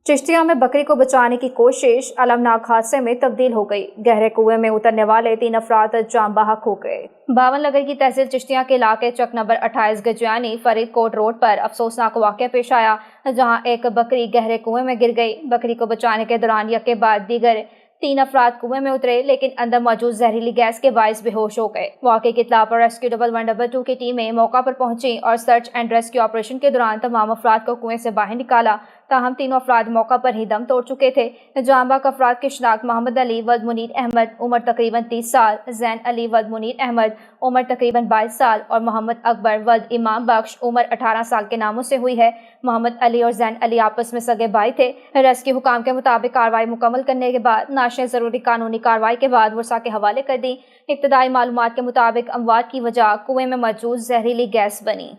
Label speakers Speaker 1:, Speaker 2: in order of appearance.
Speaker 1: चिश्तिया में बकरी को बचाने की कोशिश अलमनाक हादसे में तब्दील हो गई। गहरे कुएं में उतरने वाले 3 अफराद जान बहक हो गए। बावन नगर की तहसील चिश्तिया के इलाके चक नंबर 28 गजियानी फरीदकोट रोड पर अफसोसनाक वाक़या पेश आया, जहां एक बकरी गहरे कुएं में गिर गई। बकरी को बचाने के दौरान यके बाद दीगर 3 अफराद कुएं में उतरे, लेकिन अंदर मौजूद जहरीली गैस के बायस बेहोश हो गए। वाक़े की इत्तला पर रेस्क्यू 112 की टीमें मौका पर पहुंची और सर्च एंड रेस्क्यू ऑपरेशन के दौरान तमाम अफराद को कुएं से बाहर निकाला। ताहम तीनों अफराद मौका पर ही दम तोड़ चुके थे। जान बहक अफराद की शिनाख्त मोहम्मद अली वल्द मुनीर अहमद उम्र तकरीबन 30 साल, जैन अली वल्द मुनीर अहमद उम्र तकरीबन 22 साल और मोहम्मद अकबर वल्द इमाम बख्श उम्र 18 साल के नामों से हुई है। मोहम्मद अली और जैन अली आपस में सगे भाई थे। रेस्क्यू हुकाम के मुताबिक कार्रवाई मुकम्मल करने के बाद नाश ने ज़रूरी कानूनी कार्रवाई के बाद वर्षा के हवाले कर दी। इब्तदाई मालूमात के मुताबिक अमवात की वजह कुएं में मौजूद जहरीली गैस बनी।